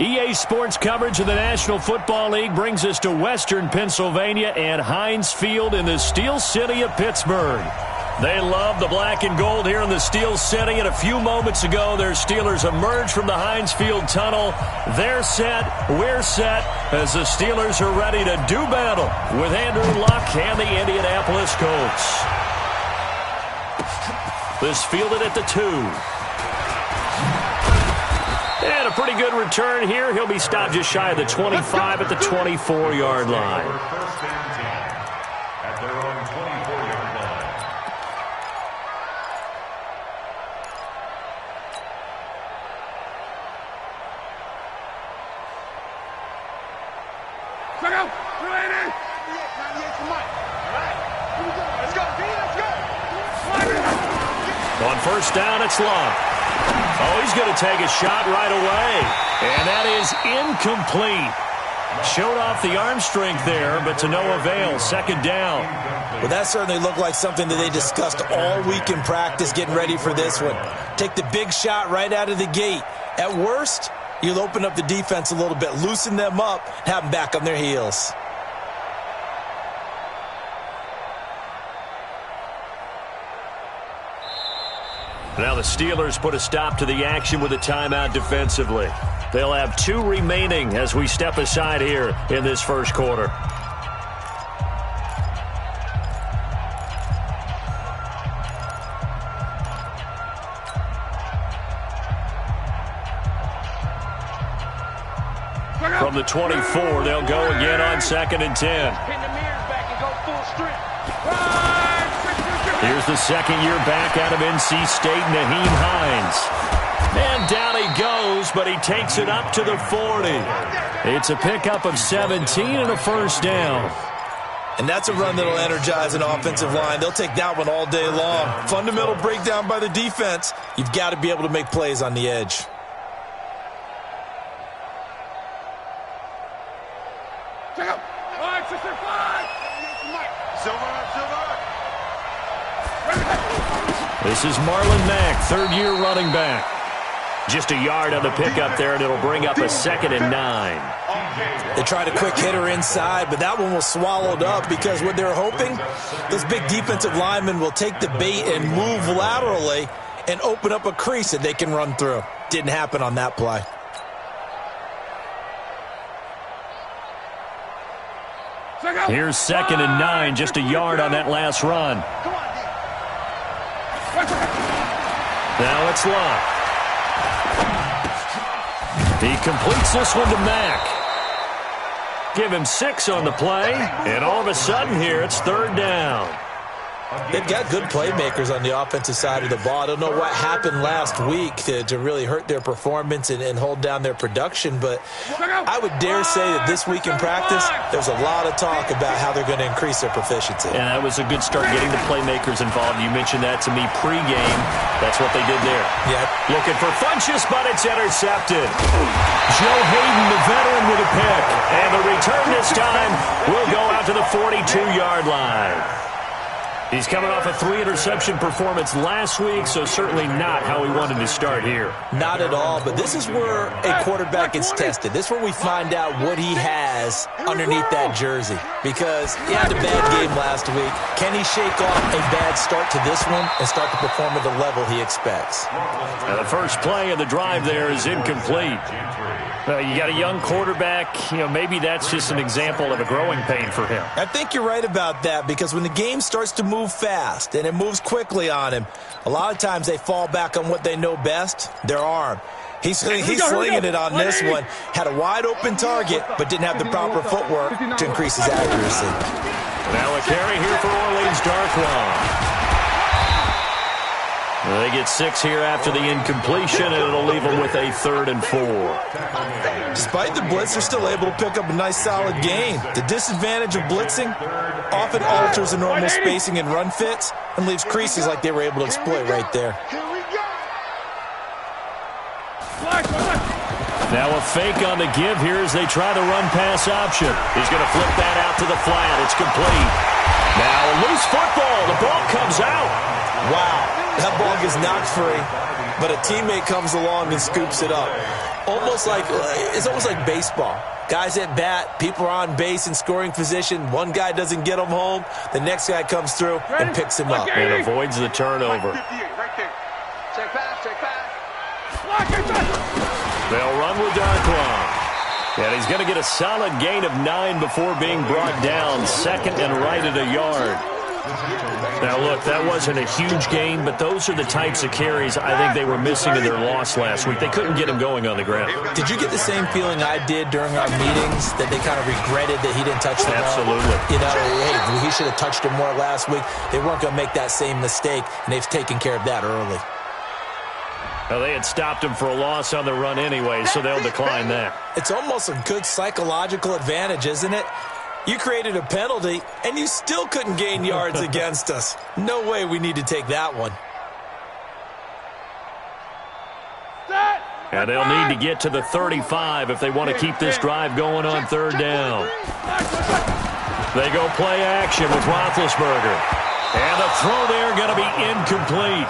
EA Sports coverage of the National Football League brings us to Western Pennsylvania and Heinz Field in the Steel City of Pittsburgh. They love the black and gold here in the Steel City, and a few moments ago, their Steelers emerged from the Heinz Field tunnel. They're set, we're set, as the Steelers are ready to do battle with Andrew Luck and the Indianapolis Colts. This fielded at the 2. And a pretty good return here. He'll be stopped just shy of the 25 at the 24-yard line. First and 10 at their own 24-yard line. Check out. Ready? 98 for Mike. All right. Here we go. Let's go. Let's go. On first down, it's Luck. Oh, he's going to take a shot right away. And that is incomplete. Showed off the arm strength there, but to no avail. Second down. Well, that certainly looked like something that they discussed all week in practice, getting ready for this one. Take the big shot right out of the gate. At worst, you'll open up the defense a little bit, loosen them up, have them back on their heels. Now the Steelers put a stop to the action with a timeout defensively. They'll have 2 remaining as we step aside here in this first quarter. From the 24, they'll go again on 2nd and 10. Pin the mirrors back and go full strength. Here's the second-year back out of NC State, Nyheim Hines. And down he goes, but he takes it up to the 40. It's a pickup of 17 and a first down. And that's a run that'll energize an offensive line. They'll take that one all day long. Fundamental breakdown by the defense. You've got to be able to make plays on the edge. Check out. All right, 6-5. Silver. This is Marlon Mack, third-year running back. Just a yard on the pickup there, and it'll bring up a 2nd and 9. They tried a quick hitter inside, but that one was swallowed up because what they're hoping, those big defensive linemen will take the bait and move laterally and open up a crease that they can run through. Didn't happen on that play. Here's 2nd and 9, just a yard on that last run. Now it's Luck. He completes this one to Mack. Give him 6 on the play, and all of a sudden here it's 3rd down. They've got good playmakers on the offensive side of the ball. I don't know what happened last week to really hurt their performance and hold down their production, but I would dare say that this week in practice, there's a lot of talk about how they're going to increase their proficiency. And that was a good start getting the playmakers involved. You mentioned that to me pregame. That's what they did there. Yeah. Looking for Funchess, but it's intercepted. Joe Hayden, the veteran, with a pick. And the return this time will go out to the 42-yard line. He's coming off a 3-interception performance last week, so certainly not how he wanted to start here. Not at all, but this is where a quarterback gets tested. This is where we find out what he has underneath that jersey. Because he had a bad game last week. Can he shake off a bad start to this one and start to perform at the level he expects? Now the first play of the drive there is incomplete. You got a young quarterback. Maybe that's just an example of a growing pain for him. I think you're right about that, because when the game starts to move fast and it moves quickly on him, a lot of times they fall back on what they know best, their arm. He's slinging it on this one. Had a wide-open target, but didn't have the proper footwork to increase his accuracy. Now a carry here for Orleans Darkwa. They get 6 here after the incompletion, and it'll leave them with a 3rd and 4. Despite the blitz, they're still able to pick up a nice, solid gain. The disadvantage of blitzing often alters the normal spacing and run fits and leaves creases like they were able to exploit right there. Now a fake on the give here as they try the run-pass option. He's going to flip that out to the flat. It's complete. Now a loose football. The ball comes out. Wow, that ball gets knocked free, but a teammate comes along and scoops it up. It's almost like baseball. Guys at bat, people are on base in scoring position. One guy doesn't get him home. The next guy comes through and picks him up. And avoids the turnover. Check pass. They'll run with Darkwa. And he's going to get a solid gain of 9 before being brought down. Second and right at a yard. Now, look, that wasn't a huge gain, but those are the types of carries I think they were missing in their loss last week. They couldn't get him going on the ground. Did you get the same feeling I did during our meetings, that they kind of regretted that he didn't touch the ball? Absolutely. You know, hey, he should have touched it more last week. They weren't going to make that same mistake, and they've taken care of that early. Well, they had stopped him for a loss on the run anyway, so they'll decline that. It's almost a good psychological advantage, isn't it? You created a penalty, and you still couldn't gain yards against us. No way we need to take that one. And they'll need to get to the 35 if they want to keep this drive going on third down. They go play action with Roethlisberger. And the throw there going to be incomplete.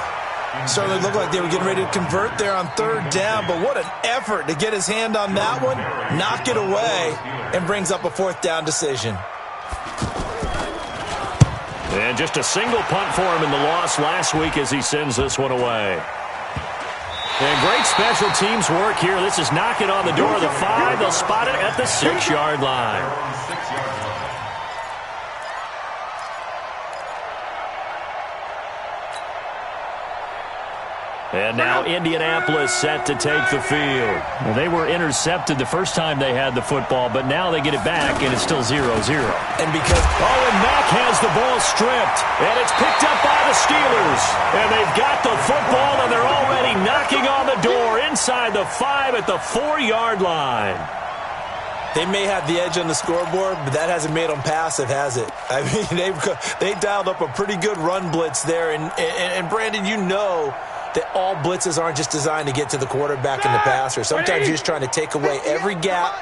Certainly looked like they were getting ready to convert there on third down, but what an effort to get his hand on that one, knock it away, and brings up a fourth down decision. And just a single punt for him in the loss last week as he sends this one away. And great special teams work here. This is knocking on the door of the 5. They'll spot it at the 6-yard line. And now Indianapolis set to take the field. Well, they were intercepted the first time they had the football, but now they get it back, and it's still 0-0. And because... and Mack has the ball stripped, and it's picked up by the Steelers. And they've got the football, and they're already knocking on the door inside the 5 at the 4-yard line. They may have the edge on the scoreboard, but that hasn't made them passive, has it? I mean, they dialed up a pretty good run blitz there. And Brandon, you know that all blitzes aren't just designed to get to the quarterback and the passer. Sometimes you're just trying to take away every gap,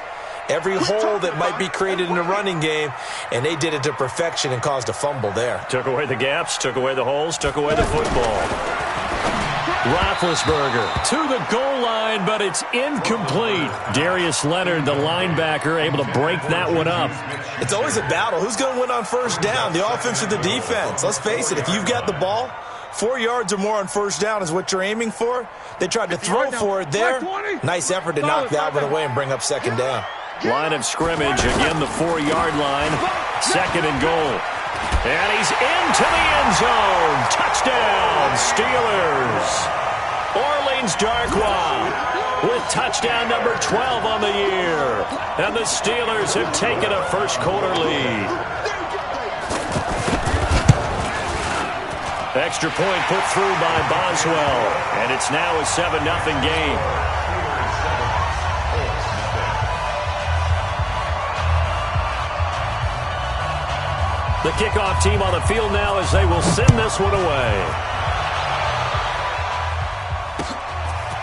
every hole that might be created in the running game, and they did it to perfection and caused a fumble there. Took away the gaps, took away the holes, took away the football. Roethlisberger to the goal line, but it's incomplete. Darius Leonard, the linebacker, able to break that one up. It's always a battle. Who's going to win on first down, the offense or the defense? Let's face it, if you've got the ball, 4 yards or more on first down is what you're aiming for. They tried to throw for it there. Nice effort to knock that one away and bring up second down. Line of scrimmage, again the 4-yard line. Second and goal. And he's into the end zone. Touchdown, Steelers. Orleans Darkwa with touchdown number 12 on the year. And the Steelers have taken a first-quarter lead. Extra point put through by Boswell. And it's now a 7-0 game. The kickoff team on the field now as they will send this one away.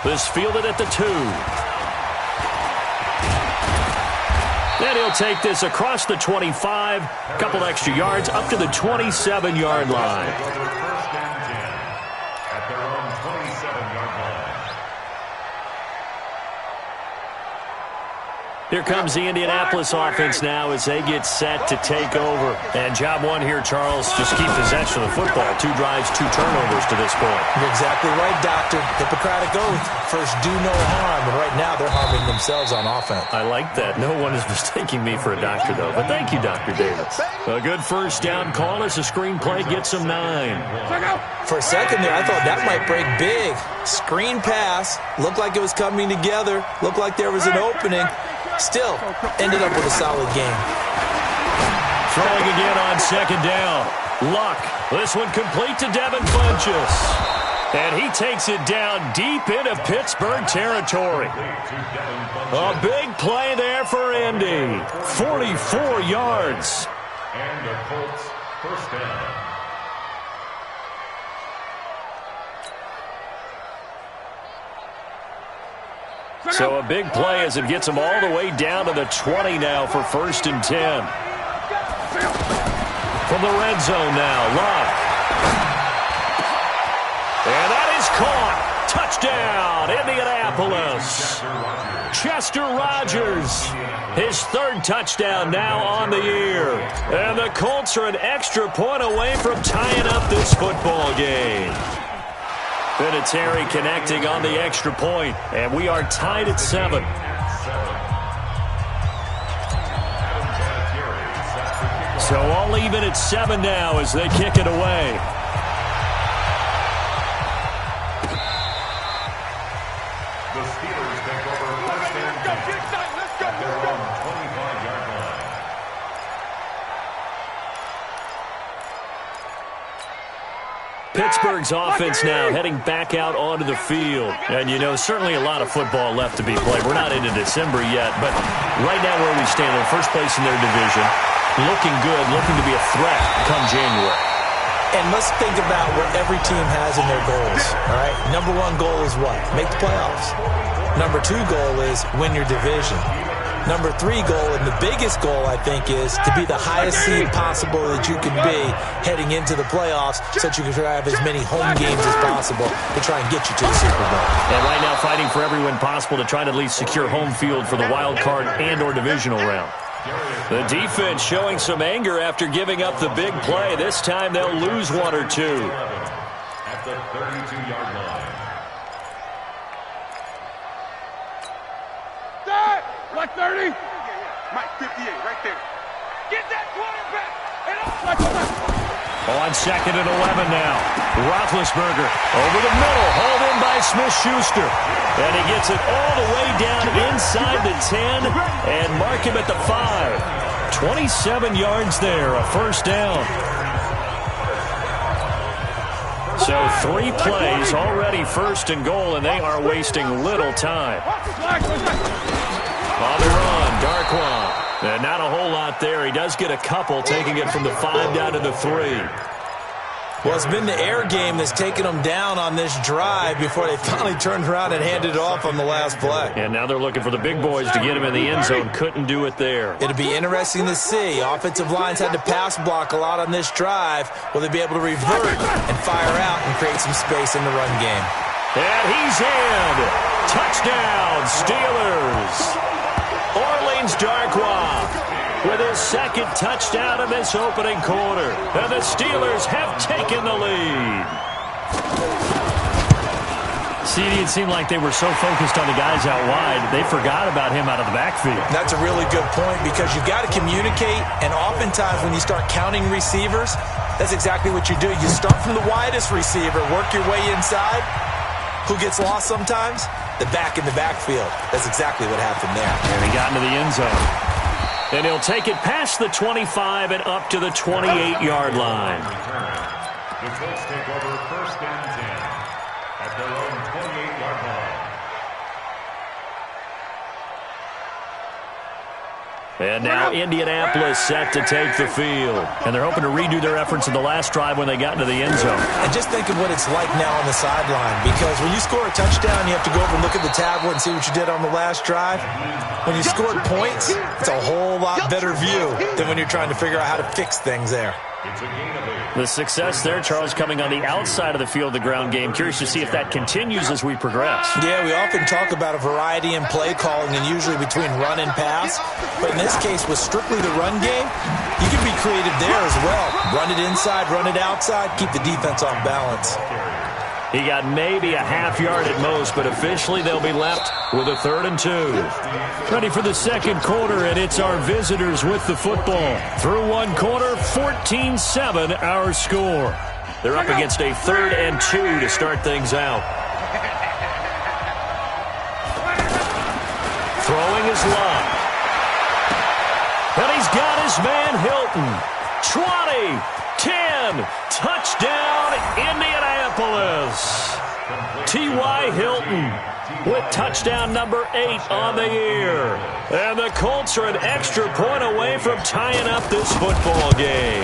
This fielded at the 2. Then he'll take this across the 25, a couple extra yards, up to the 27-yard line. Here comes the Indianapolis offense now as they get set to take over. And job one here, Charles, just keep possession of the football. 2 drives, 2 turnovers to this point. You're exactly right, Doctor. Hippocratic oath. First, do no harm. And right now, they're harming themselves on offense. I like that. No one is mistaking me for a doctor, though. But thank you, Dr. Davis. A good first down call as a screenplay gets them 9. For a second there, I thought that might break big. Screen pass. Looked like it was coming together. Looked like there was an opening. Still, ended up with a solid game. Throwing again on second down. Luck. This one complete to Devin Funchess. And he takes it down deep into Pittsburgh territory. A big play there for Indy. 44 yards. And the Colts first down. So a big play as it gets them all the way down to the 20 now for 1st and 10. From the red zone now, Luck. And that is caught. Touchdown, Indianapolis. Chester Rogers, his third touchdown now on the year. And the Colts are an extra point away from tying up this football game. Vinatieri connecting on the extra point, and we are tied at 7. So all even at 7 now as they kick it away. The Steelers take over first and 10 at their own 25-yard line. Pittsburgh's offense now heading back out onto the field. And, you know, certainly a lot of football left to be played. We're not into December yet, but right now where we stand, in first place in their division, looking good, looking to be a threat come January. And let's think about what every team has in their goals, all right? Number 1 goal is what? Make the playoffs. Number 2 goal is win your division. Number 3 goal, and the biggest goal, I think, is to be the highest seed possible that you can be heading into the playoffs so that you can try to have as many home games as possible to try and get you to the Super Bowl. And right now fighting for every win possible to try to at least secure home field for the wild card and or divisional round. The defense showing some anger after giving up the big play. This time they'll lose 1 or 2. At the 32-yard line. Start! Like 30. Mike, 58, right there. Get that quarterback. And up. On 2nd and 11 now. Roethlisberger over the middle. Hauled in by Smith-Schuster. And he gets it all the way down inside the 10 and mark him at the 5. 27 yards there, a first down. So 3 plays already first and goal, and they are wasting little time. On the run, Darkwa. And not a whole lot there. He does get a couple, taking it from the 5 down to the 3. Well, it's been the air game that's taken them down on this drive before they finally turned around and handed it off on the last play. And now they're looking for the big boys to get him in the end zone. Couldn't do it there. It'll be interesting to see. Offensive lines had to pass block a lot on this drive. Will they be able to revert and fire out and create some space in the run game? And he's in. Touchdown, Steelers. Orleans Darkwa with his second touchdown in this opening quarter. And the Steelers have taken the lead. CD, it seemed like they were so focused on the guys out wide, they forgot about him out of the backfield. That's a really good point because you've got to communicate, and oftentimes when you start counting receivers, that's exactly what you do. You start from the widest receiver, work your way inside. Who gets lost sometimes? The back in the backfield. That's exactly what happened there. And he got into the end zone. And he'll take it past the 25 and up to the 28-yard line. The Colts take over first and 10 at their own 28-yard line. And now Indianapolis set to take the field. And they're hoping to redo their efforts in the last drive when they got into the end zone. And just think of what it's like now on the sideline, because when you score a touchdown, you have to go over and look at the tablet and see what you did on the last drive. When you scored points, it's a whole lot better view than when you're trying to figure out how to fix things there. It's a gain of 8. The success there, Charles, coming on the outside of the field, the ground game. Curious to see if that continues as we progress. Yeah, we often talk about a variety in play calling and usually between run and pass. But in this case, with strictly the run game, you can be creative there as well. Run it inside, run it outside, keep the defense off balance. He got maybe a half yard at most, but officially they'll be left with a 3rd and 2. Ready for the second quarter, and it's our visitors with the football. Through one quarter, 14-7 our score. They're up against a 3rd and 2 to start things out. Throwing his line. And he's got his man Hilton. 20, 10, touchdown Indianapolis. T.Y. Hilton with touchdown number 8 on the year. And the Colts are an extra point away from tying up this football game.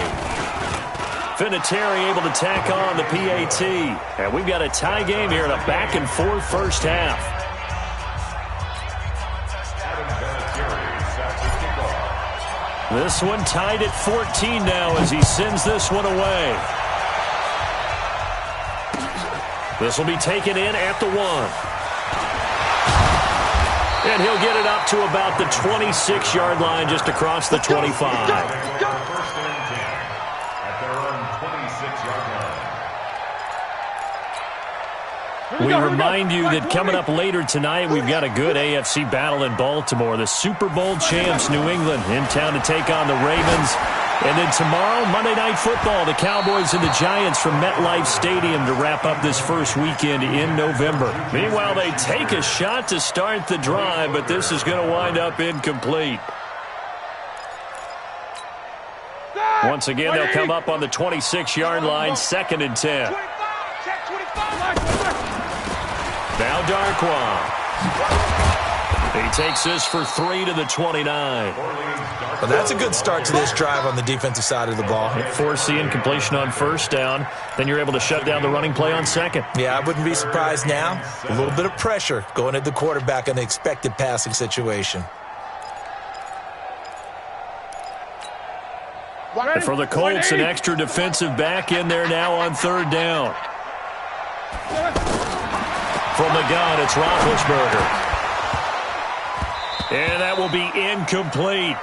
Vinatieri able to tack on the PAT. And we've got a tie game here in a back-and-forth first half. This one tied at 14 now as he sends this one away. This will be taken in at the 1. And he'll get it up to about the 26-yard line, just across the 25. First and 10 at their own 26-yard line. We remind you that coming up later tonight, we've got a good AFC battle in Baltimore. The Super Bowl champs, New England, in town to take on the Ravens. And then tomorrow, Monday Night Football, the Cowboys and the Giants from MetLife Stadium to wrap up this first weekend in November. Meanwhile, they take a shot to start the drive, but this is going to wind up incomplete. Once again, they'll come up on the 26-yard line, 2nd and 10. Now Darquan. He takes this for 3 to the 29. Well, that's a good start to this drive on the defensive side of the ball. Force the incompletion on 1st down. Then you're able to shut down the running play on 2nd. Yeah, I wouldn't be surprised now. A little bit of pressure going at the quarterback in the expected passing situation. And for the Colts, an extra defensive back in there now on 3rd down. From the gun, it's Roethlisberger. And that will be incomplete.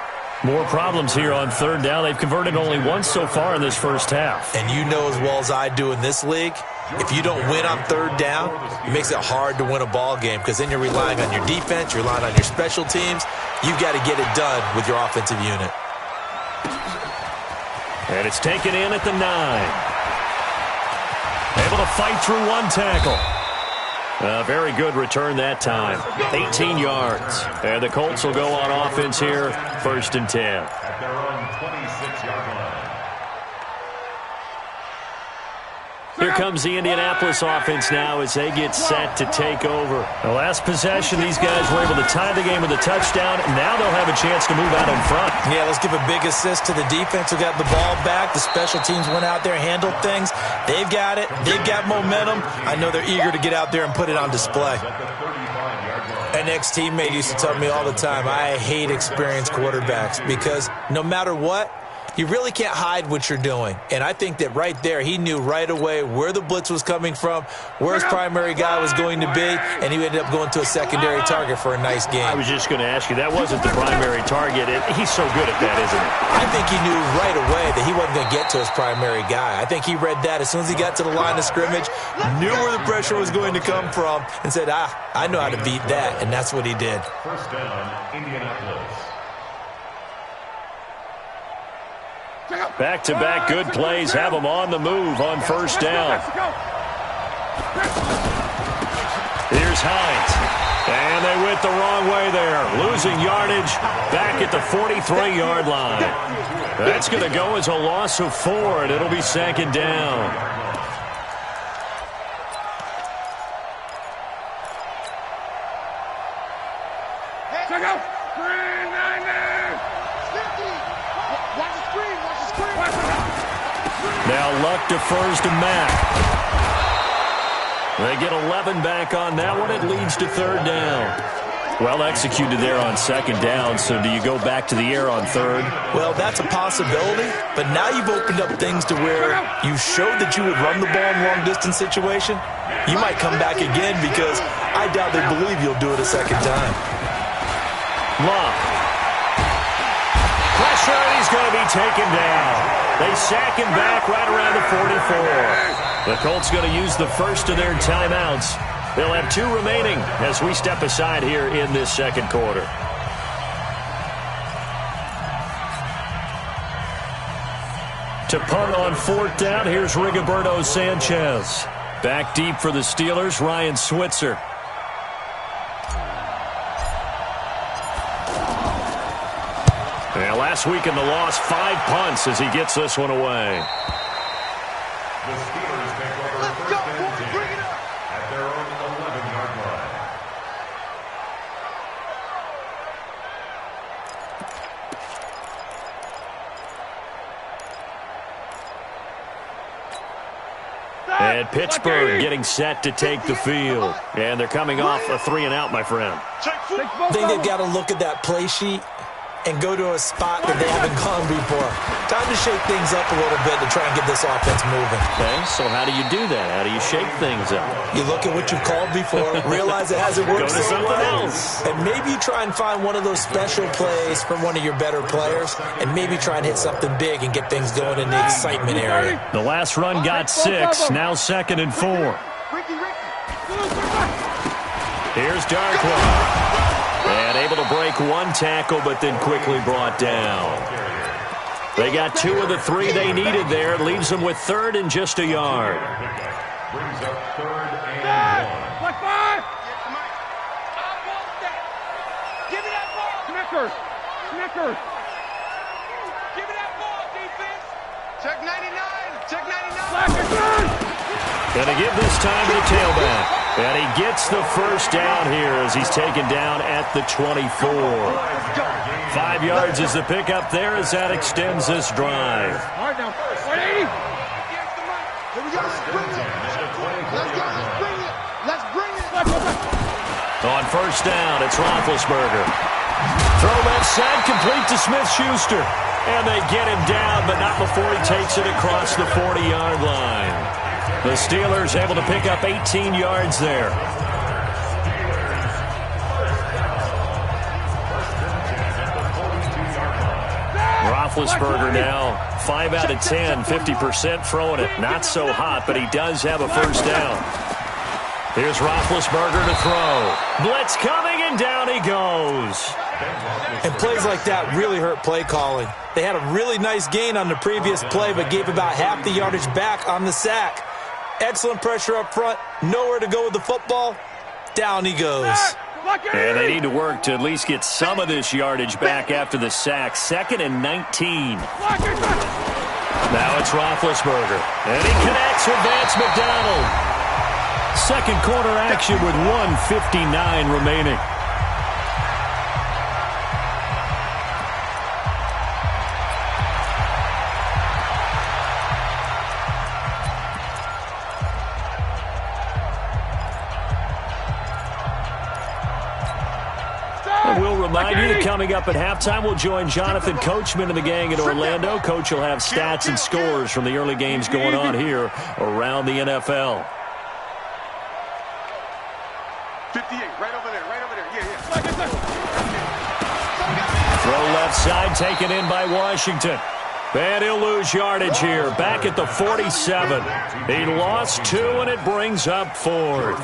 More problems here on 3rd down. They've converted only once so far in this first half. And you know as well as I do in this league, if you don't win on 3rd down, it makes it hard to win a ball game because then you're relying on your defense, you're relying on your special teams. You've got to get it done with your offensive unit. And it's taken in at the 9. Able to fight through one tackle. A very good return that time. 18 yards. And the Colts will go on offense here, 1st and 10. At their own 26-yard line. Here comes the Indianapolis offense now as they get set to take over. The last possession, these guys were able to tie the game with a touchdown. Now they'll have a chance to move out in front. Yeah, let's give a big assist to the defense who got the ball back. The special teams went out there and handled things. They've got it. They've got momentum. I know they're eager to get out there and put it on display. An ex-teammate used to tell me all the time, I hate experienced quarterbacks because no matter what, you really can't hide what you're doing. And I think that right there, he knew right away where the blitz was coming from, where his primary guy was going to be, and he ended up going to a secondary target for a nice game. I was just going to ask you, that wasn't the primary target. He's so good at that, isn't he? I think he knew right away that he wasn't going to get to his primary guy. I think he read that as soon as he got to the line of scrimmage, knew where the pressure was going to come from, and said, I know how to beat that, and that's what he did. 1st down, Indianapolis. Back-to-back good plays have them on the move on 1st down. Here's Hines. And they went the wrong way there. Losing yardage back at the 43-yard line. That's going to go as a loss of 4, and it'll be 2nd down. Check out. Green 90. Now Luck defers to Mack. They get 11 back on that one. It leads to 3rd down. Well executed there on 2nd down, so do you go back to the air on 3rd? Well, that's a possibility, but now you've opened up things to where you showed that you would run the ball in long-distance situation. You might come back again because I doubt they believe you'll do it a 2nd time. Luck. Pressure, and he's going to be taken down. They sack him back right around the 44. The Colts going to use the first of their timeouts. They'll have 2 remaining as we step aside here in this 2nd quarter. To punt on 4th down, here's Rigoberto Sanchez. Back deep for the Steelers, Ryan Switzer. And last week in the loss, 5 punts as he gets this one away. The Steelers take over 1st and 10 at their own 11-yard line. And Pittsburgh getting set to take the field. And they're coming off a 3-and-out, my friend. I think they've got to look at that play sheet and go to a spot that they haven't gone before. Time to shake things up a little bit to try and get this offense moving. Okay, so how do you do that? How do you shake things up? You look at what you've called before, realize it hasn't worked so well, and maybe you try and find one of those special plays from one of your better players, and maybe try and hit something big and get things going in the excitement area. The last run got 6, now 2nd and 4. Here's Darkwa. And able to break one tackle, but then quickly brought down. They got 2 of the 3 they needed there. It leaves them with 3rd and just a yard. Brings up 3rd and 1. Black 5. Give me that ball. Snickers. Snickers. Give me that ball, defense. Check 99. Check 99. Black is good. Gonna give this time to the tailback. And he gets the first down here as he's taken down at the 24. 5 yards is the pickup there as that extends this drive. All right, now. 180. Here we go. Let's bring it. Let's go. Let's bring it. Let's bring it. On first down, it's Roethlisberger. Throw left side, complete to Smith-Schuster. And they get him down, but not before he takes it across the 40-yard line. The Steelers able to pick up 18 yards there. Roethlisberger now 5 out of 10, 50% throwing it. Not so hot, but he does have a first down. Here's Roethlisberger to throw. Blitz coming, and down he goes. And plays like that really hurt play calling. They had a really nice gain on the previous play, but gave about half the yardage back on the sack. Excellent pressure up front. Nowhere to go with the football. Down he goes. And they need to work to at least get some of this yardage back after the sack. 2nd and 19. Now it's Roethlisberger. And he connects with Vance McDonald. Second quarter action with 1:59 remaining. We'll remind you that coming up at halftime, we'll join Jonathan Coachman and the gang in Orlando. Coach will have stats and scores from the early games going on here around the NFL. 58, right over there, right over there. Yeah. Throw left side, taken in by Washington. And he'll lose yardage here, back at the 47. He lost 2, and it brings up 4th.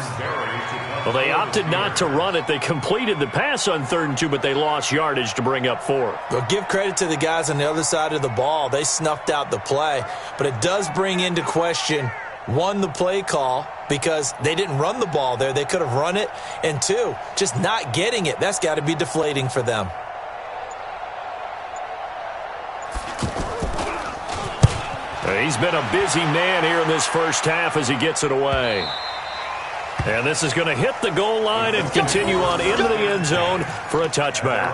Well, they opted not to run it. They completed the pass on 3rd and 2, but they lost yardage to bring up 4. Well, give credit to the guys on the other side of the ball. They snuffed out the play, but it does bring into question, 1, the play call, because they didn't run the ball there. They could have run it, and 2, just not getting it. That's got to be deflating for them. He's been a busy man here in this first half as he gets it away. And this is going to hit the goal line and continue on into the end zone for a touchback.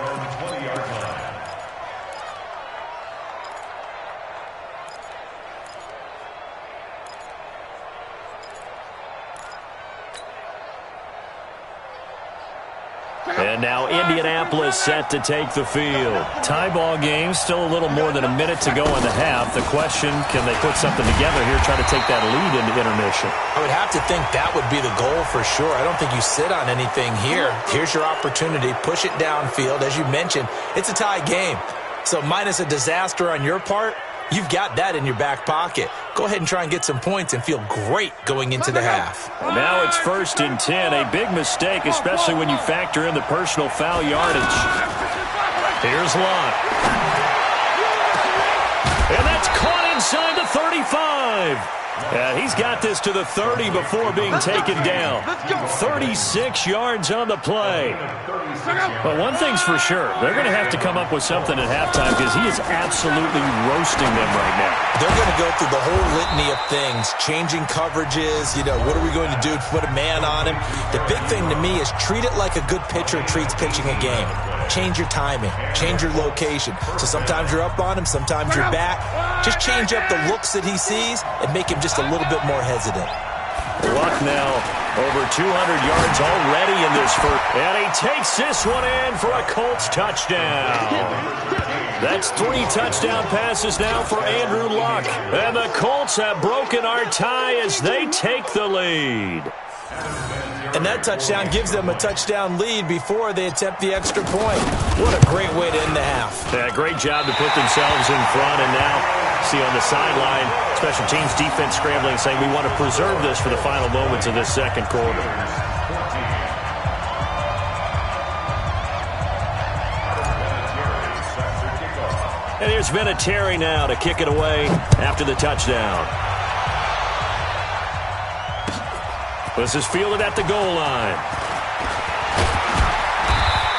And now Indianapolis set to take the field. Tie ball game, still a little more than a minute to go in the half. The question, can they put something together here, try to take that lead into intermission? I would have to think that would be the goal for sure. I don't think you sit on anything here. Here's your opportunity. Push it downfield. As you mentioned, it's a tie game. So minus a disaster on your part, you've got that in your back pocket. Go ahead and try and get some points and feel great going into the half. And now it's 1st and 10. A big mistake, especially when you factor in the personal foul yardage. Here's Lott. And that's caught inside the 35. He's got this to the 30 before being taken down. 36 yards on the play. But one thing's for sure, they're going to have to come up with something at halftime because he is absolutely roasting them right now. They're going to go through the whole litany of things, changing coverages, what are we going to do to put a man on him? The big thing to me is treat it like a good pitcher treats pitching a game. Change your timing, change your location. So sometimes you're up on him, sometimes you're back. Just change up the looks that he sees and make him just a little bit more hesitant. Luck now over 200 yards already in this first. And he takes this one in for a Colts touchdown. That's 3 touchdown passes now for Andrew Luck. And the Colts have broken our tie as they take the lead. And that touchdown gives them a touchdown lead before they attempt the extra point. What a great way to end the half. Yeah, great job to put themselves in front. And now, see on the sideline, special teams defense scrambling, saying we want to preserve this for the final moments of this second quarter. And here's Vinatieri now to kick it away after the touchdown. This is fielded at the goal line.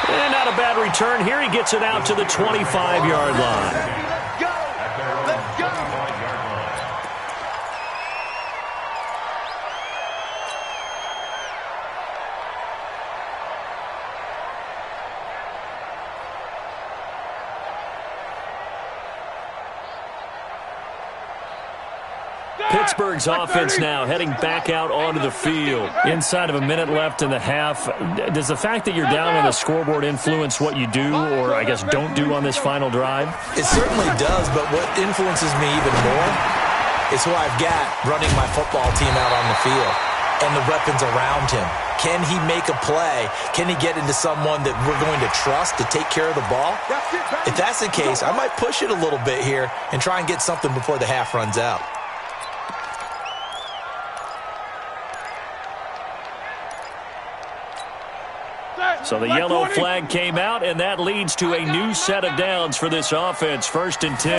And not a bad return here. He gets it out to the 25-yard line. Pittsburgh's offense now heading back out onto the field. Inside of a minute left in the half, does the fact that you're down on the scoreboard influence what you do, or I guess don't do on this final drive? It certainly does, but what influences me even more is who I've got running my football team out on the field and the weapons around him. Can he make a play? Can he get into someone that we're going to trust to take care of the ball? If that's the case, I might push it a little bit here and try and get something before the half runs out. So the yellow flag came out, and that leads to a new set of downs for this offense. 1st and 10.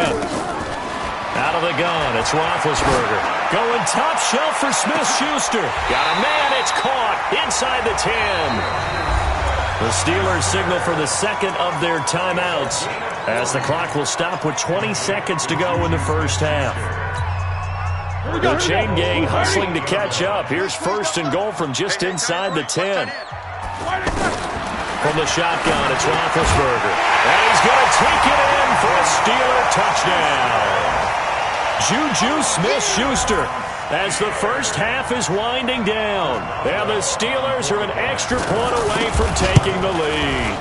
Out of the gun, it's Roethlisberger. Going top shelf for Smith-Schuster. Got a man, it's caught inside the 10. The Steelers signal for the second of their timeouts as the clock will stop with 20 seconds to go in the first half. The chain gang hustling to catch up. Here's 1st and goal from just inside the 10. From the shotgun, it's Roethlisberger. And he's going to take it in for a Steeler touchdown. Juju Smith-Schuster as the first half is winding down. And the Steelers are an extra point away from taking the lead.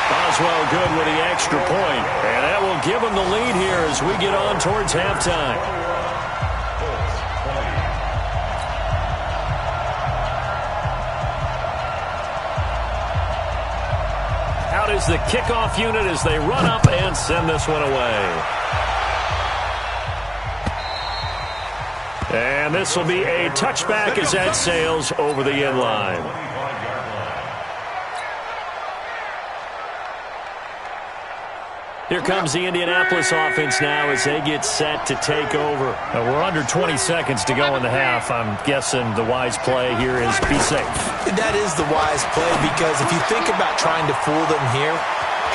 Boswell good with the extra point. And that will give them the lead here as we get on towards halftime. Out is the kickoff unit as they run up and send this one away. And this will be a touchback as that sails over the end line. Here comes the Indianapolis offense now as they get set to take over. We're under 20 seconds to go in the half. I'm guessing the wise play here is be safe. That is the wise play, because if you think about trying to fool them here,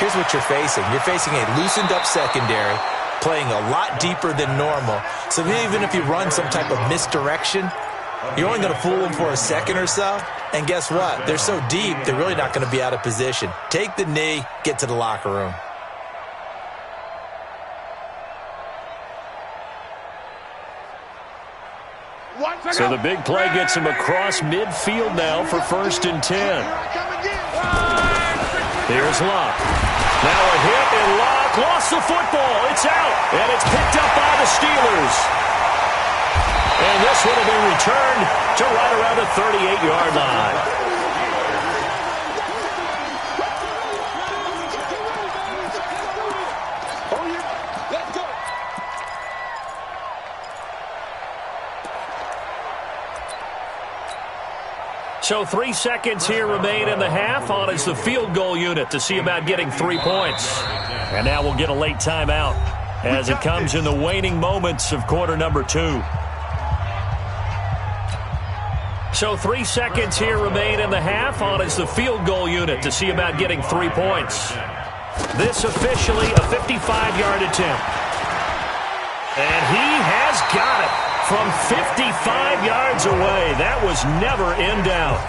here's what you're facing. You're facing a loosened up secondary, playing a lot deeper than normal. So even if you run some type of misdirection, you're only going to fool them for a second or so. And guess what? They're so deep, they're really not going to be out of position. Take the knee, get to the locker room. So the big play gets him across midfield now for 1st and 10. Here's Luck. Now a hit, and Luck lost the football. It's out, and it's picked up by the Steelers. And this one will be returned to right around the 38-yard line. So 3 seconds here remain in the half. On is the field goal unit to see about getting 3 points. And now we'll get a late timeout as it comes in the waning moments of quarter number 2. So 3 seconds here remain in the half. On is the field goal unit to see about getting 3 points. This officially a 55-yard attempt. And he has got it. From 55 yards away. That was never in doubt.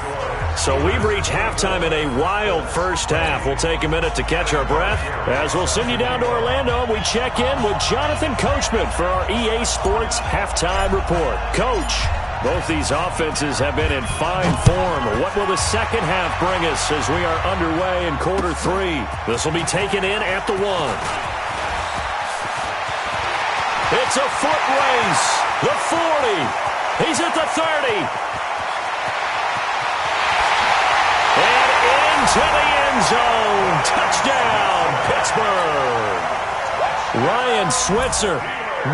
So we've reached halftime in a wild first half. We'll take a minute to catch our breath as we'll send you down to Orlando. We check in with Jonathan Coachman for our EA Sports Halftime Report. Coach, Both these offenses have been in fine form. What will the second half bring us as we are underway in quarter 3? This will be taken in at the 1. It's a foot race. The 40. He's at the 30. And into the end zone. Touchdown, Pittsburgh. Ryan Switzer,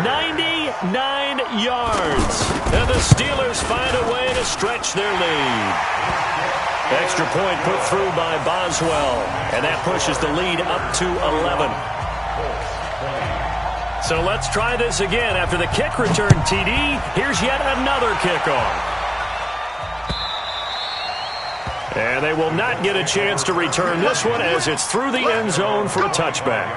99 yards. And the Steelers find a way to stretch their lead. Extra point put through by Boswell. And that pushes the lead up to 11. So let's try this again. After the kick return TD, here's yet another kickoff. And they will not get a chance to return this one as it's through the end zone for a touchback.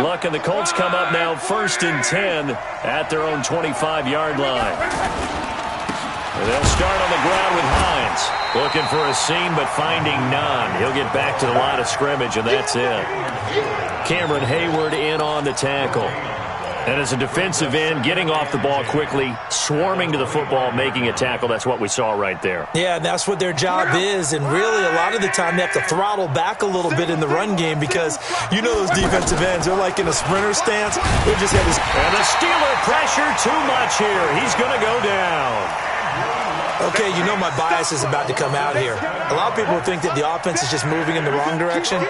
Luck and the Colts come up now 1st and 10 at their own 25-yard line. And they'll start on the ground with Hines. Looking for a seam, but finding none. He'll get back to the line of scrimmage, and that's it. Cameron Hayward in on the tackle. And as a defensive end, getting off the ball quickly, swarming to the football, making a tackle, that's what we saw right there. Yeah, and that's what their job is. And really, a lot of the time, they have to throttle back a little bit in the run game because you know those defensive ends, they're like in a sprinter stance. They just had this. And the Steeler pressure too much here. He's going to go down. Okay, you know my bias is about to come out here. A lot of people think that the offense is just moving in the wrong direction.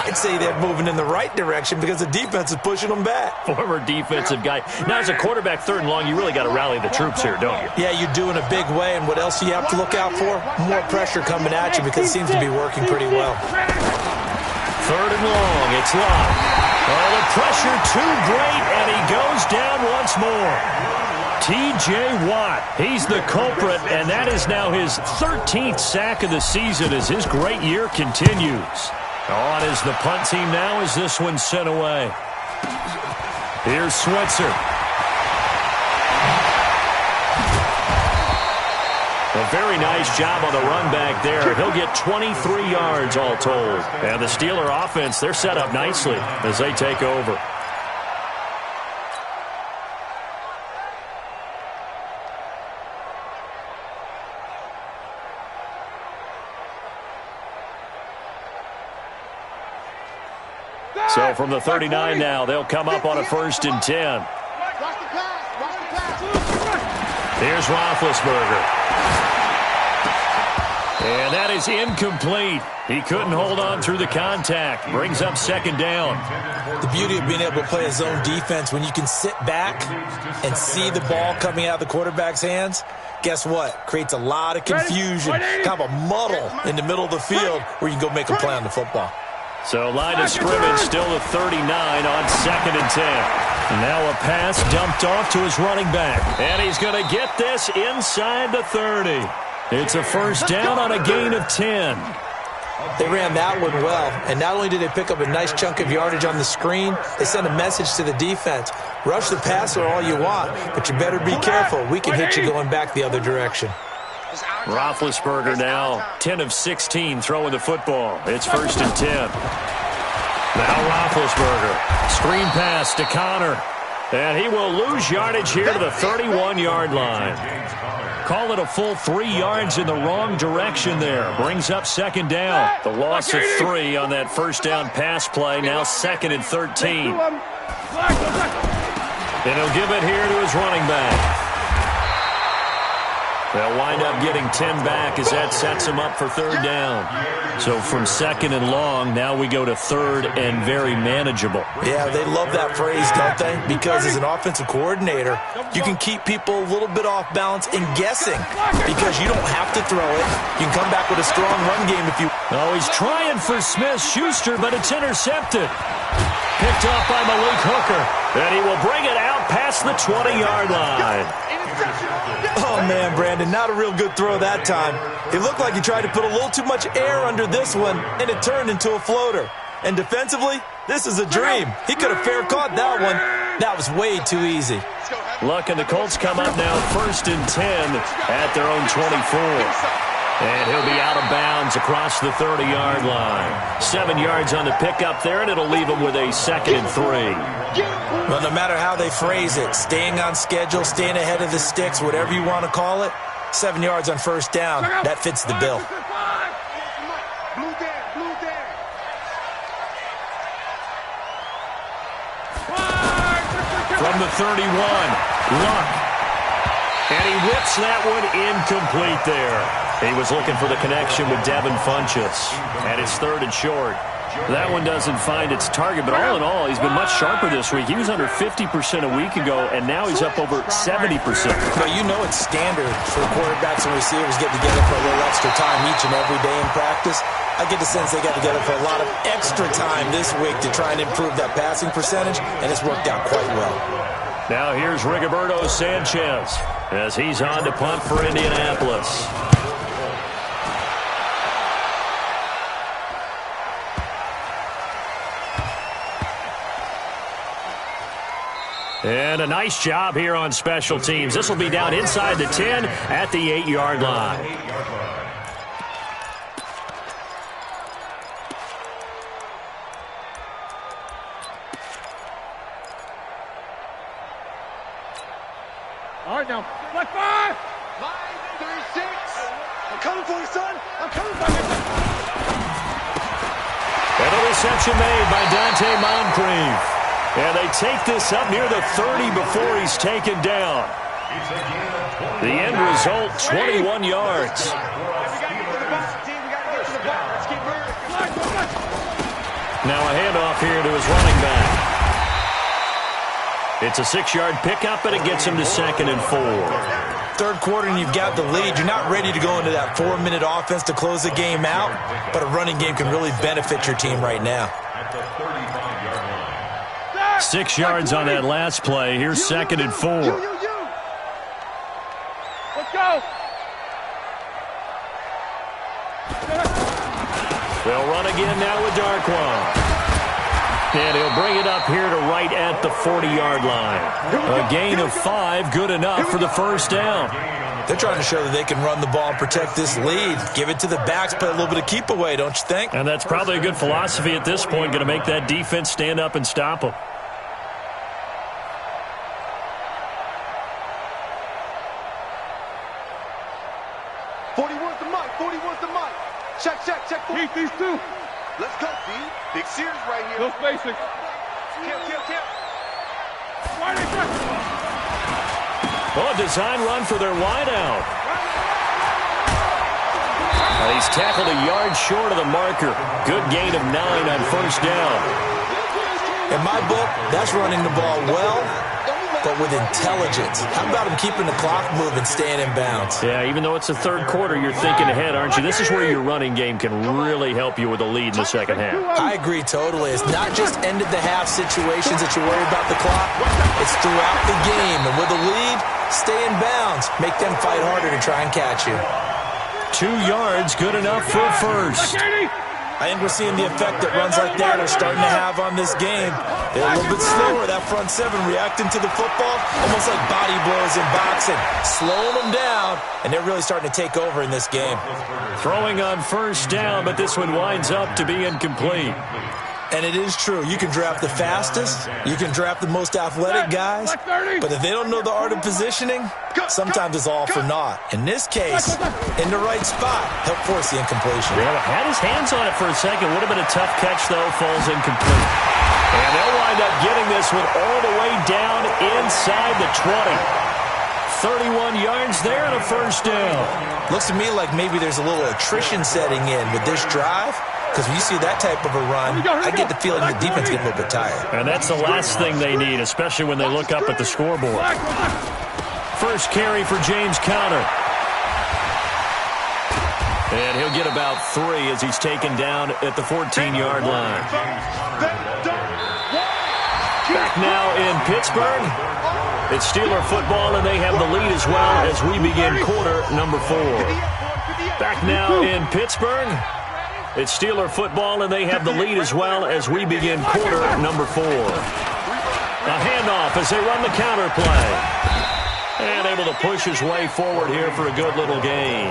I'd say they're moving in the right direction because the defense is pushing them back. Former defensive guy. Now, as a quarterback, 3rd and long, you really got to rally the troops here, don't you? Yeah, you do in a big way. And what else do you have to look out for? More pressure coming at you because it seems to be working pretty well. 3rd and long. It's Locke. Oh, the pressure too great, and he goes down once more. T.J. Watt, he's the culprit, and that is now his 13th sack of the season as his great year continues. On is the punt team now as this one's sent away. Here's Switzer. A very nice job on the run back there. He'll get 23 yards all told. And the Steeler offense, they're set up nicely as they take over. So from the 39 now, they'll come up on a 1st and 10. Here's Roethlisberger. And that is incomplete. He couldn't hold on through the contact. Brings up 2nd down. The beauty of being able to play a zone defense when you can sit back and see the ball coming out of the quarterback's hands, guess what? Creates a lot of confusion, kind of a muddle in the middle of the field where you can go make a play on the football. So line of scrimmage still at 39 on 2nd and 10. And now a pass dumped off to his running back. And he's going to get this inside the 30. It's a 1st down on a gain of 10. They ran that one well. And not only did they pick up a nice chunk of yardage on the screen, they sent a message to the defense. Rush the passer all you want, but you better be careful. We can hit you going back the other direction. Roethlisberger now 10 of 16 throwing the football. It's 1st and 10. Now Roethlisberger. Screen pass to Connor. And he will lose yardage here to the 31-yard line. Call it a full 3 yards in the wrong direction there. Brings up 2nd down. The loss of 3 on that 1st down pass play. Now 2nd and 13. And he'll give it here to his running back. They'll wind up getting 10 back as that sets them up for 3rd down. So from 2nd and long, now we go to 3rd and very manageable. Yeah, they love that phrase, don't they? Because as an offensive coordinator, you can keep people a little bit off balance and guessing because you don't have to throw it. You can come back with a strong run game if you... Oh, he's trying for Smith-Schuster, but it's intercepted. Picked off by Malik Hooker. And he will bring it out past the 20-yard line. Oh, man, Brandon, not a real good throw that time. It looked like he tried to put a little too much air under this one, and it turned into a floater. And defensively, this is a dream. He could have fair caught that one. That was way too easy. Luck and the Colts come up now 1st and 10 at their own 24. And he'll be out of bounds across the 30-yard line. 7 yards on the pickup there, and it'll leave him with a 2nd and 3. Well, no matter how they phrase it, staying on schedule, staying ahead of the sticks, whatever you want to call it, 7 yards on first down, that fits the bill. From the 31, Luck. And he whips that one incomplete there. He was looking for the connection with Devin Funchess. And it's 3rd and short. That one doesn't find its target, but all in all, he's been much sharper this week. He was under 50% a week ago, and now he's up over 70%. Well, you know it's standard for quarterbacks and receivers get together for a little extra time each and every day in practice. I get the sense they got together for a lot of extra time this week to try and improve that passing percentage, and it's worked out quite well. Now here's Rigoberto Sanchez as he's on to punt for Indianapolis. And a nice job here on special teams. This will be down inside the 10 at the 8-yard line. All right, now, left 5. 5, 3, 6. I'm coming for you, son. I'm coming for you. And a reception made by Dante Moncrief. And they take this up near the 30 before he's taken down. The end result, 21 yards. Now a handoff here to his running back. It's a 6-yard pickup, and it gets him to 2nd and 4. Third quarter, and you've got the lead. You're not ready to go into that 4-minute offense to close the game out, but a running game can really benefit your team right now. 6 yards on that last play. Here's 2nd and 4. Let's go. They'll run again now with Darquan. And he'll bring it up here to right at the 40-yard line. A gain of 5, good enough for the first down. They're trying to show that they can run the ball and protect this lead. Give it to the backs, play a little bit of keep away, don't you think? And that's probably a good philosophy at this point, going to make that defense stand up and stop them. Check. Keep these two. Let's go, B. Big Sears right here. Those basics. Kill. Oh, a design run for their wideout. He's tackled a yard short of the marker. Good gain of 9 on first down. In my book, that's running the ball well, but with intelligence. How about him keeping the clock moving, staying in bounds? Yeah, even though it's the third quarter, you're thinking ahead, aren't you? This is where your running game can really help you with a lead in the second half. I agree totally. It's not just end-of-the-half situations that you worry about the clock. It's throughout the game. And with a lead, stay in bounds. Make them fight harder to try and catch you. 2 yards, good enough for a first. I think we're seeing the effect that runs like that are starting to have on this game. They're a little bit slower, that front seven, reacting to the football, almost like body blows in boxing, slowing them down, and they're really starting to take over in this game. Throwing on first down, but this one winds up to be incomplete. And it is true. You can draft the fastest, you can draft the most athletic guys, but if they don't know the art of positioning, sometimes it's all for naught. In this case, in the right spot, help force the incompletion. Yeah, had his hands on it for a second. Would have been a tough catch, though. Falls incomplete. And they'll wind up getting this one all the way down inside the 20. 31 yards there and a first down. Looks to me like maybe there's a little attrition setting in with this drive. Because when you see that type of a run, I get the feeling the defense gets a little bit tired. And that's the last thing they need, especially when they look up at the scoreboard. First carry for James Conner. And he'll get about 3 as he's taken down at the 14-yard line. Back now in Pittsburgh. It's Steeler football, and they have the lead as well as we begin quarter number 4. Back now in Pittsburgh. It's Steeler football, and they have the lead as well as we begin quarter number 4. A handoff as they run the counter play. And able to push his way forward here for a good little gain.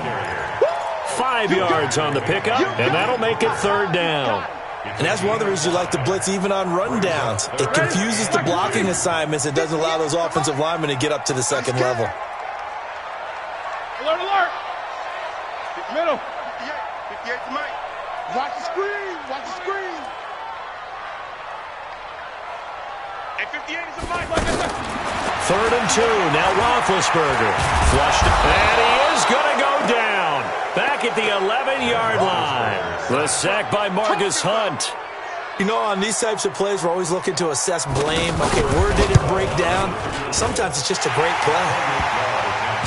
5 yards on the pickup, and that'll make it third down. And that's one of the reasons you like to blitz even on rundowns. It confuses the blocking assignments. It doesn't allow those offensive linemen to get up to the second level. Alert, alert. Middle. 58 to Mike. Watch the screen. Watch the screen. Hey, 58 is a Mike. Third and 2. Now Roethlisberger. Flushed. And he is going to go down. Back at the 11-yard line. The sack by Marcus Hunt. You know, on these types of plays, we're always looking to assess blame. Okay, where did it break down? Sometimes it's just a great play.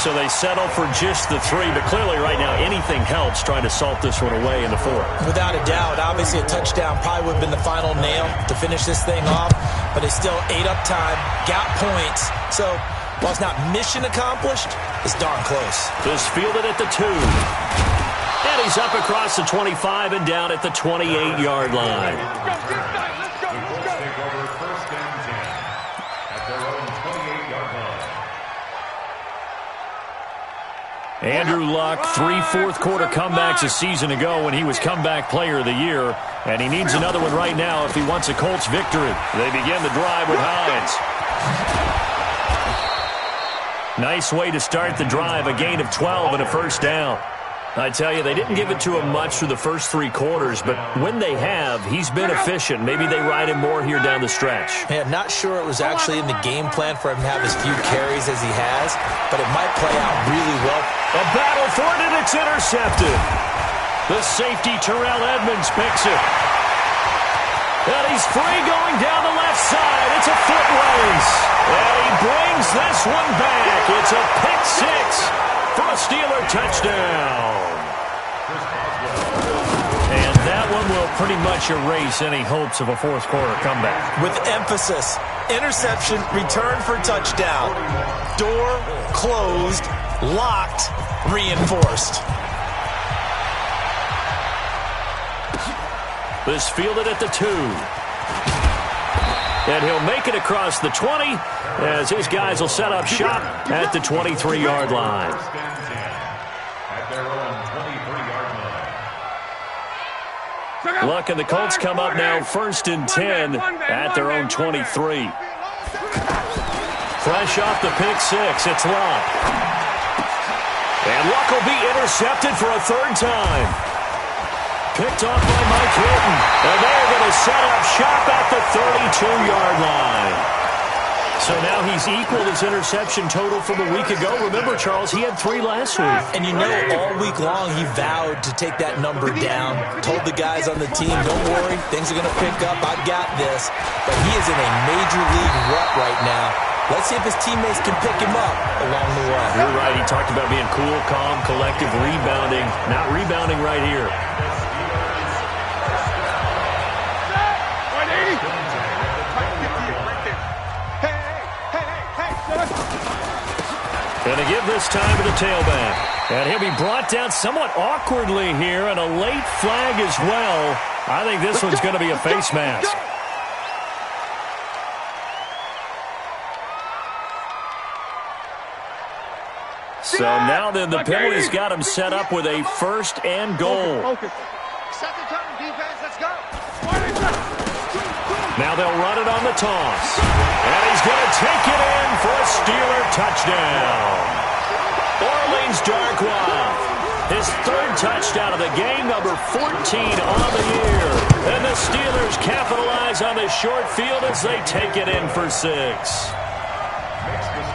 So they settle for just the 3, but clearly right now anything helps trying to salt this one away in the 4th. Without a doubt, obviously a touchdown probably would have been the final nail to finish this thing off, but they still ate up time, got points. So while it's not mission accomplished, it's darn close. This fielded at the 2. And he's up across the 25 and down at the 28-yard line. Andrew Luck, 3 fourth-quarter comebacks a season ago when he was comeback player of the year, and he needs another one right now if he wants a Colts victory. They begin the drive with Hines. Nice way to start the drive, a gain of 12 and a first down. I tell you, they didn't give it to him much through the first 3 quarters, but when they have, he's been efficient. Maybe they ride him more here down the stretch. Yeah, not sure it was actually in the game plan for him to have as few carries as he has, but it might play out really well. A battle for it, and it's intercepted. The safety, Terrell Edmonds, picks it. And he's free going down the left side. It's a foot race. And he brings this one back. It's a pick 6 for a Steeler touchdown. And that one will pretty much erase any hopes of a fourth-quarter comeback. With emphasis, interception, return for touchdown. Door closed, locked, reinforced. This fielded at the 2. And he'll make it across the 20 as his guys will set up shop at the 23-yard line. Luck and the Colts come up now 1st and 10 at their own 23. Fresh off the pick 6, it's Luck. And Luck will be intercepted for a 3rd time. Picked off by Mike Hilton. And they're going to set up shop at the 32-yard line. So now he's equaled his interception total from a week ago. Remember, Charles, he had 3 last week. And you know, all week long he vowed to take that number down. Told the guys on the team, don't worry, things are going to pick up. I've got this. But he is in a major league rut right now. Let's see if his teammates can pick him up along the way. You're right. He talked about being cool, calm, collective, rebounding. Not rebounding right here. Going to give this time to the tailback. And he'll be brought down somewhat awkwardly here, and a late flag as well. I think this one's going to be a face mask. So now then, the penalty's got him set up with a 1st and goal. Set the tone, defense. Let's go. Now they'll run it on the toss. And he's going to take it in for a Steeler touchdown. Orleans Darkwa, his 3rd touchdown of the game, number 14 on the year. And the Steelers capitalize on this short field as they take it in for 6.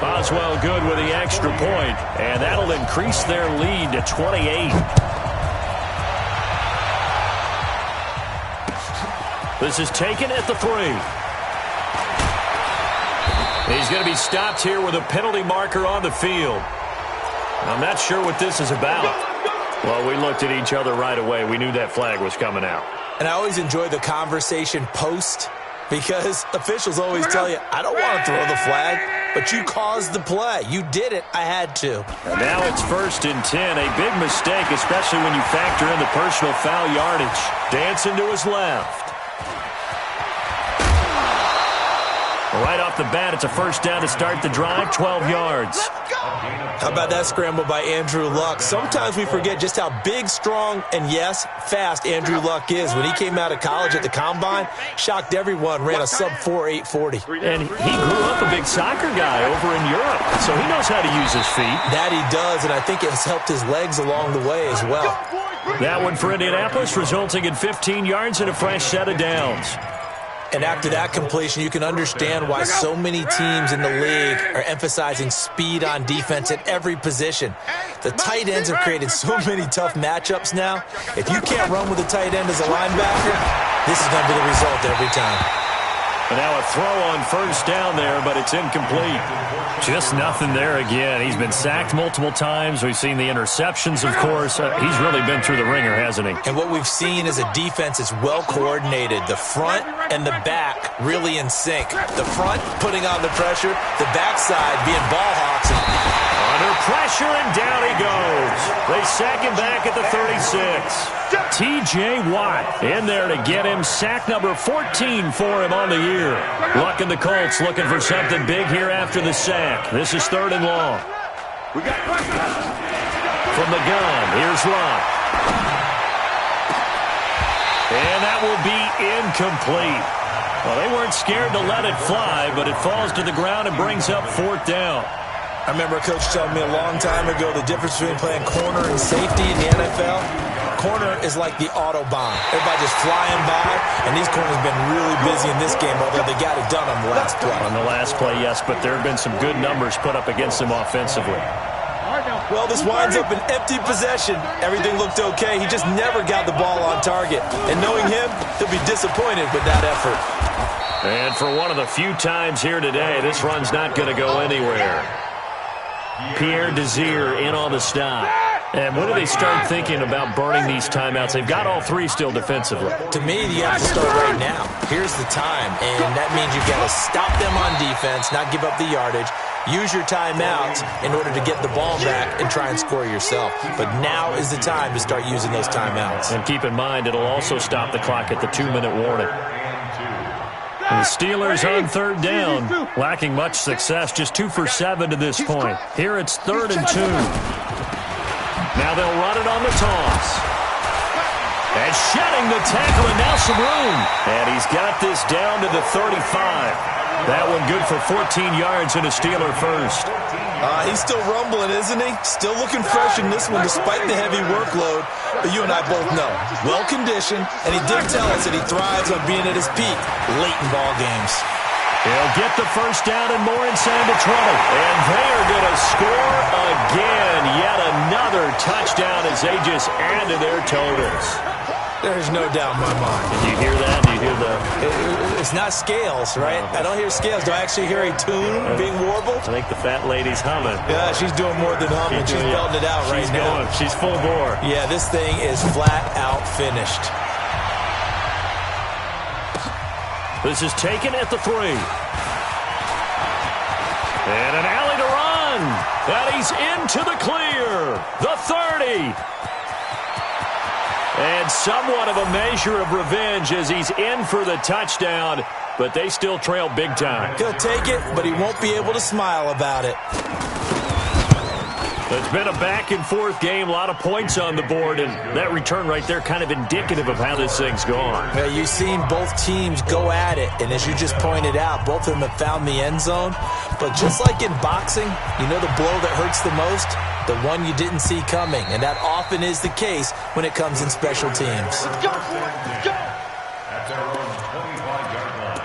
Boswell good with the extra point, and that'll increase their lead to 28. This is taken at the 3. He's going to be stopped here with a penalty marker on the field. I'm not sure what this is about. Well, we looked at each other right away. We knew that flag was coming out. And I always enjoy the conversation post because officials always tell you, I don't want to throw the flag, but you caused the play. You did it. I had to. And now it's 1st and 10. A big mistake, especially when you factor in the personal foul yardage. Dancing to his left. Right off the bat, it's a first down to start the drive, 12 yards. How about that scramble by Andrew Luck? Sometimes we forget just how big, strong, and yes, fast Andrew Luck is. When he came out of college at the Combine, shocked everyone, ran a sub-4 840. And he grew up a big soccer guy over in Europe, so he knows how to use his feet. That he does, and I think it has helped his legs along the way as well. That one for Indianapolis, resulting in 15 yards and a fresh set of downs. And after that completion, you can understand why so many teams in the league are emphasizing speed on defense at every position. The tight ends have created so many tough matchups now. If you can't run with a tight end as a linebacker, this is going to be the result every time. And now a throw on first down there, but it's incomplete. Just nothing there again. He's been sacked multiple times. We've seen the interceptions, of course. He's really been through the ringer, hasn't he? And what we've seen is a defense that's well coordinated. The front and the back really in sync. The front putting on the pressure, the backside being ball hawks. Under pressure, and down he goes. They sack him back at the 36. T.J. Watt in there to get him. Sack number 14 for him on the year. Luck and the Colts looking for something big here after the sack. This is 3rd and long. From the gun, here's Luck. And that will be incomplete. Well, they weren't scared to let it fly, but it falls to the ground and brings up 4th down. I remember a coach telling me a long time ago the difference between playing corner and safety in the NFL. Corner is like the Autobahn. Everybody just flying by, and these corners have been really busy in this game, although they got it done on the last play. On the last play, yes, but there have been some good numbers put up against them offensively. Well, this winds up an empty possession. Everything looked okay. He just never got the ball on target. And knowing him, he'll be disappointed with that effort. And for one of the few times here today, this run's not going to go anywhere. Pierre Desir in on the stop. And when do they start thinking about burning these timeouts? They've got all 3 still defensively. To me, you have to start right now. Here's the time, and that means you've got to stop them on defense, not give up the yardage, use your timeouts in order to get the ball back and try and score yourself. But now is the time to start using those timeouts. And keep in mind, it'll also stop the clock at the 2-minute warning. And the Steelers on 3rd down, lacking much success, just 2 for 7 to this point. Here it's 3rd and 2. Now they'll run it on the toss. And shedding the tackle, and now some room. And he's got this down to the 35. That one good for 14 yards and a Steeler first. He's still rumbling, isn't he? Still looking fresh in this one despite the heavy workload. But you and I both know, well-conditioned, and he did tell us that he thrives on being at his peak late in ball games. He'll get the first down and more inside the 20. And they are going to score again. Yet another touchdown as they just add to their totals. There's no doubt in my mind. Did you hear that? Do you hear the... It's not scales, right? I don't hear scales. Do I actually hear a tune being warbled? I think the fat lady's humming. Yeah, she's doing more than humming. She's belting it out right now. She's full bore. Yeah, this thing is flat out finished. This is taken at the 3. And an alley to run. And he's into the clear. The 30. And somewhat of a measure of revenge as he's in for the touchdown, but they still trail big time. He'll take it, but he won't be able to smile about it. It's been a back-and-forth game, a lot of points on the board, and that return right there kind of indicative of how this thing's gone. Yeah, you've seen both teams go at it, and as you just pointed out, both of them have found the end zone. But just like in boxing, you know the blow that hurts the most? The one you didn't see coming, and that often is the case when it comes in special teams. Let's go! Let's go! That's our own 25-yard line.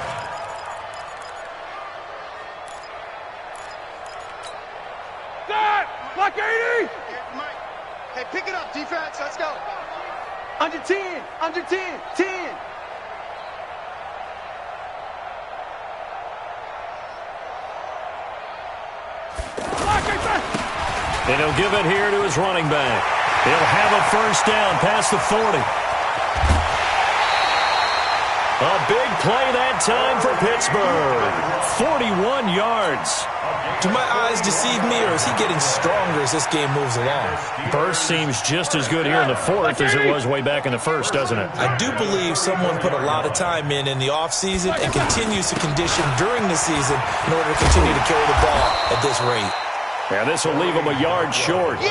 Set! Block 80! Hey, pick it up, defense. Let's go. Under 10. Under 10. 10. And he'll give it here to his running back. He'll have a first down past the 40. A big play that time for Pittsburgh. 41 yards. Do my eyes deceive me, or is he getting stronger as this game moves along? Burst seems just as good here in the fourth as it was way back in the first, doesn't it? I do believe someone put a lot of time in the offseason and continues to condition during the season in order to continue to carry the ball at this rate. And this will leave them a yard short.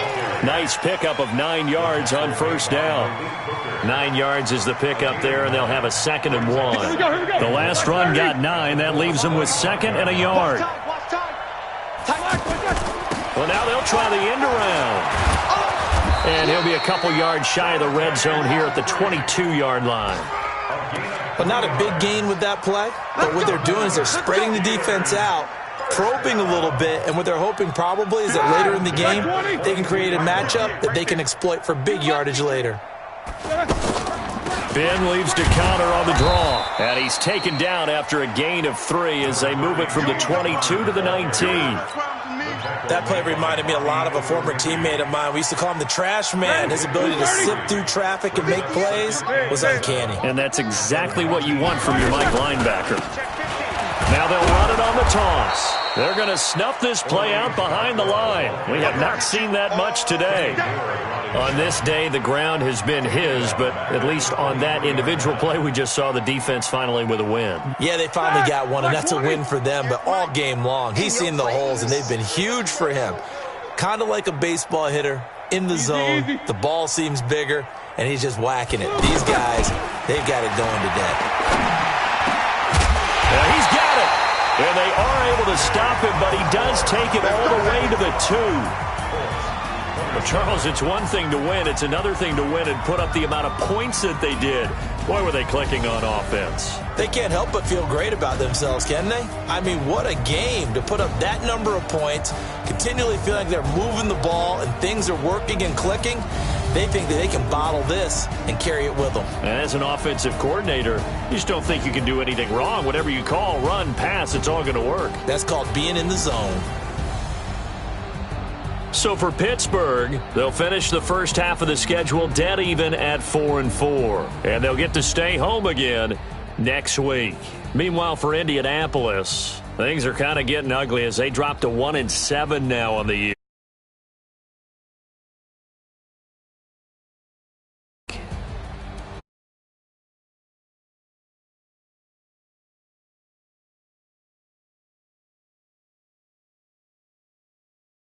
Nice pickup of 9 yards on first down. 9 yards is the pickup there, and they'll have a 2nd and 1. The last run got 9. That leaves them with 2nd and a yard. Well, now they'll try the end around. And he'll be a couple yards shy of the red zone here at the 22-yard line. But not a big gain with that play. But what they're doing is they're spreading the defense out, probing a little bit, and what they're hoping probably is that later in the game they can create a matchup that they can exploit for big yardage later. Ben leaves to counter on the draw, and he's taken down after a gain of 3 as they move it from the 22 to the 19. That play reminded me a lot of a former teammate of mine. We used to call him the trash man. His ability to zip through traffic and make plays was uncanny. And that's exactly what you want from your Mike linebacker. Now they'll run it on the toss. They're going to snuff this play out behind the line. We have not seen that much today. On this day, the ground has been his, but at least on that individual play, we just saw the defense finally with a win. Yeah, they finally got one, and that's a win for them, but all game long, he's seen the holes, and they've been huge for him. Kind of like a baseball hitter in the zone. The ball seems bigger, and he's just whacking it. These guys, they've got it going today. Yeah, he's got it. And they are able to stop him, but he does take it all the way to the 2. Well, Charles, it's one thing to win. It's another thing to win and put up the amount of points that they did. Boy, were they clicking on offense. They can't help but feel great about themselves, can they? I mean, what a game to put up that number of points, continually feeling like they're moving the ball and things are working and clicking. They think that they can bottle this and carry it with them. And as an offensive coordinator, you just don't think you can do anything wrong. Whatever you call, run, pass, it's all going to work. That's called being in the zone. So for Pittsburgh, they'll finish the first half of the schedule dead even at 4-4. And they'll get to stay home again next week. Meanwhile, for Indianapolis, things are kind of getting ugly as they drop to 1-7 now on the year.